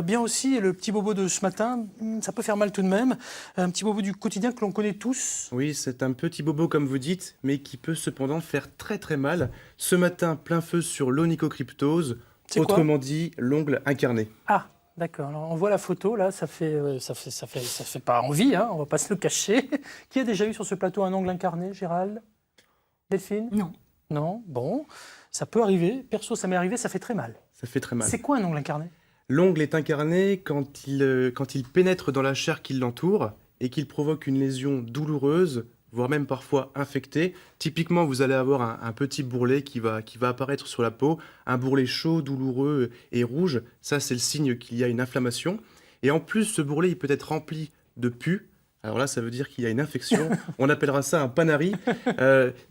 Bien aussi, le petit bobo de ce matin, ça peut faire mal tout de même. Un petit bobo du quotidien que l'on connaît tous. Oui, c'est un petit bobo comme vous dites, mais qui peut cependant faire très très mal. Ce matin, plein feu sur l'onychocryptose, C'est quoi? autrement dit l'ongle incarné. Ah, d'accord. Alors, on voit la photo, là, ça fait pas envie, hein, on va pas se le cacher. Qui a déjà eu sur ce plateau un ongle incarné, Gérald? Delphine? Non. Non? Bon, ça peut arriver. Perso, ça m'est arrivé, ça fait très mal. Ça fait très mal. C'est quoi un ongle incarné? L'ongle est incarné quand il pénètre dans la chair qui l'entoure et qu'il provoque une lésion douloureuse, voire même parfois infectée. Typiquement, vous allez avoir un petit bourrelet qui va apparaître sur la peau, un bourrelet chaud, douloureux et rouge. Ça, c'est le signe qu'il y a une inflammation. Et en plus, ce bourrelet, il peut être rempli de pus. Alors là, ça veut dire qu'il y a une infection. On appellera ça un panari.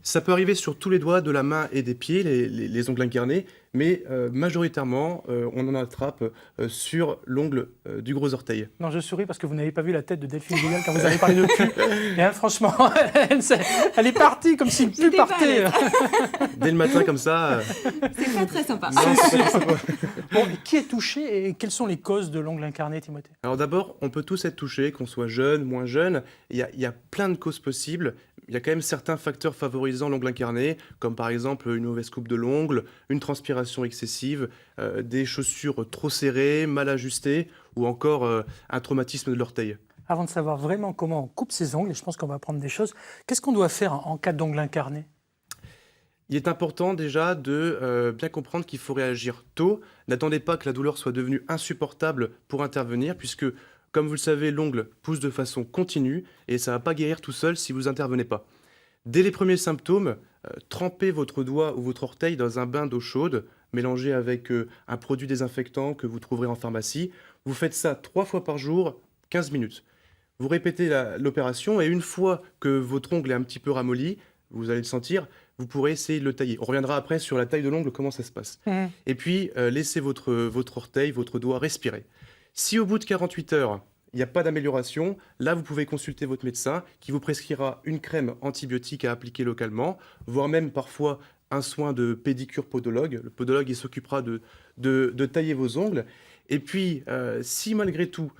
Ça peut arriver sur tous les doigts de la main et des pieds, les ongles incarnés, mais majoritairement, on en attrape sur l'ongle du gros orteil. Non, je souris parce que vous n'avez pas vu la tête de Delphine Guyal quand vous avez parlé de cul. Et hein, franchement, elle est partie comme si le cul J'étais pas partait. Dès le matin, comme ça... C'est pas très sympa. Bon, et qui est touché et quelles sont les causes de l'ongle incarné, Timothée? Alors d'abord, on peut tous être touchés, qu'on soit jeune, moins jeune. Il y a plein de causes possibles. Il y a quand même certains facteurs favorisant l'ongle incarné, comme par exemple une mauvaise coupe de l'ongle, une transpiration excessive, des chaussures trop serrées, mal ajustées, ou encore un traumatisme de l'orteil. Avant de savoir vraiment comment on coupe ses ongles, et je pense qu'on va apprendre des choses, qu'est-ce qu'on doit faire en cas d'ongle incarné? Il est important déjà de bien comprendre qu'il faut réagir tôt. N'attendez pas que la douleur soit devenue insupportable pour intervenir, puisque, comme vous le savez, l'ongle pousse de façon continue et ça ne va pas guérir tout seul si vous n'intervenez pas. Dès les premiers symptômes, trempez votre doigt ou votre orteil dans un bain d'eau chaude, mélangé avec un produit désinfectant que vous trouverez en pharmacie. Vous faites ça 3 fois par jour, 15 minutes. Vous répétez l'opération et une fois que votre ongle est un petit peu ramolli, vous allez le sentir, vous pourrez essayer de le tailler. On reviendra après sur la taille de l'ongle, comment ça se passe. Et puis, laissez votre orteil, votre doigt respirer. Si au bout de 48 heures, il n'y a pas d'amélioration, là, vous pouvez consulter votre médecin qui vous prescrira une crème antibiotique à appliquer localement, voire même parfois un soin de pédicure podologue. Le podologue, il s'occupera de tailler vos ongles. Et puis, si malgré tout,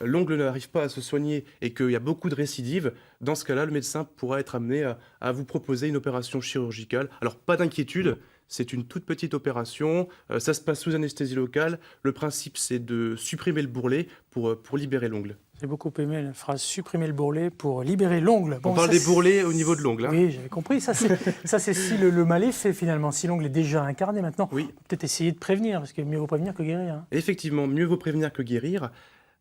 l'ongle n'arrive pas à se soigner et qu'il y a beaucoup de récidives, dans ce cas-là, le médecin pourra être amené à vous proposer une opération chirurgicale. Alors, pas d'inquiétude, c'est une toute petite opération, ça se passe sous anesthésie locale. Le principe, c'est de supprimer le bourrelet pour libérer l'ongle. J'ai beaucoup aimé la phrase « supprimer le bourrelet pour libérer l'ongle ». On parle des bourrelets au niveau de l'ongle. Hein. Oui, j'avais compris. Ça, c'est si le mal est fait, finalement. Si l'ongle est déjà incarné, maintenant, Oui. on peut peut-être essayer de prévenir, parce que mieux vaut prévenir que guérir. Hein. Effectivement, mieux vaut prévenir que guérir.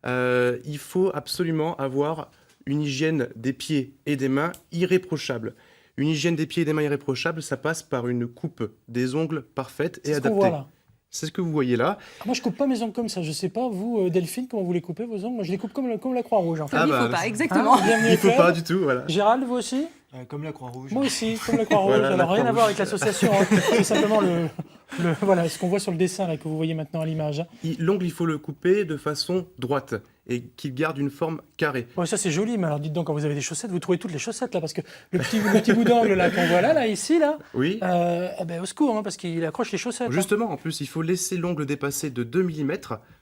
Il faut absolument avoir une hygiène des pieds et des mains irréprochable. Une hygiène des pieds et des mains irréprochable, ça passe par une coupe des ongles parfaite et C'est ce qu'on adaptée. voit là. C'est ce que vous voyez là. Ah, moi, je coupe pas mes ongles comme ça. Je sais pas, vous, Delphine, comment vous les coupez, vos ongles? Moi, je les coupe comme la Croix-Rouge, en fait. Ah Il bah, faut pas, exactement. Hein, bienvenue Il ne faut au pas club. du tout, voilà. Gérald, vous aussi? Comme la Croix-Rouge. Moi aussi, comme la Croix-Rouge. Voilà, la Alors, rien à Croix-Rouge. voir avec l'association. Hein. C'est simplement voilà, ce qu'on voit sur le dessin là, que vous voyez maintenant à l'image. Hein. L'ongle, il faut le couper de façon droite et qu'il garde une forme carrée. Ouais, ça, c'est joli, mais alors dites donc, quand vous avez des chaussettes, vous trouvez toutes les chaussettes, là, parce que le petit bout d'angle là, qu'on voit là, ici, là, Oui. au secours, hein, parce qu'il accroche les chaussettes. Hein. Justement, en plus, il faut laisser l'ongle dépasser de 2 mm.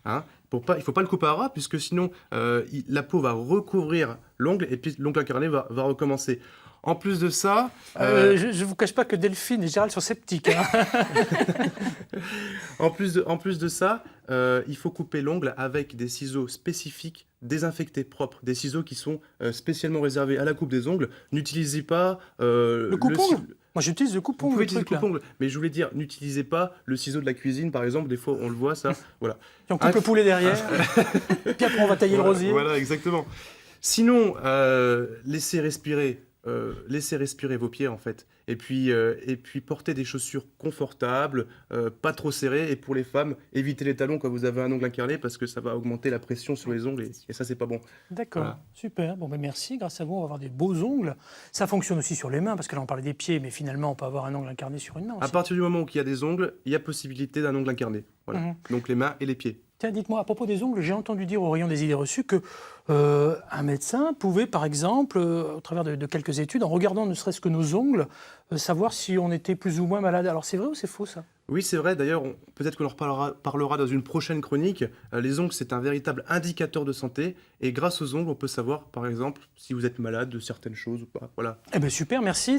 Hein, il ne faut pas le couper à ras, puisque sinon, la peau va recouvrir l'ongle et puis l'ongle incarné va recommencer. En plus de ça... Je ne vous cache pas que Delphine et Gérald sont sceptiques. Hein. En plus de ça, il faut couper l'ongle avec des ciseaux spécifiques, désinfectés, propres. Des ciseaux qui sont spécialement réservés à la coupe des ongles. N'utilisez pas... Le coupe-ongle. Moi, j'utilise le Vous coupe-ongle. pouvez le utiliser truc, le là. coupe-ongle, mais je voulais dire, n'utilisez pas le ciseau de la cuisine, par exemple. Des fois, on le voit, ça. Voilà. Et on coupe le poulet derrière. Puis après, on va tailler le rosier. Voilà, exactement. Sinon, laissez respirer vos pieds, en fait. Et puis portez des chaussures confortables, pas trop serrées. Et pour les femmes, évitez les talons quand vous avez un ongle incarné parce que ça va augmenter la pression sur les ongles et ça, c'est pas bon. D'accord, Voilà. super. Bon, ben merci. Grâce à vous, on va avoir des beaux ongles. Ça fonctionne aussi sur les mains, parce que là, on parlait des pieds, mais finalement, on peut avoir un ongle incarné sur une main aussi. À partir du moment où il y a des ongles, il y a possibilité d'un ongle incarné. Voilà. Donc les mains et les pieds. Tiens, dites-moi, à propos des ongles, j'ai entendu dire au rayon des idées reçues que un médecin pouvait, par exemple, au travers de quelques études, en regardant ne serait-ce que nos ongles, savoir si on était plus ou moins malade. Alors c'est vrai ou c'est faux ça? Oui, c'est vrai. D'ailleurs, peut-être qu'on en parlera dans une prochaine chronique. Les ongles, c'est un véritable indicateur de santé. Et grâce aux ongles, on peut savoir, par exemple, si vous êtes malade de certaines choses ou pas. Voilà. Eh bien super, merci.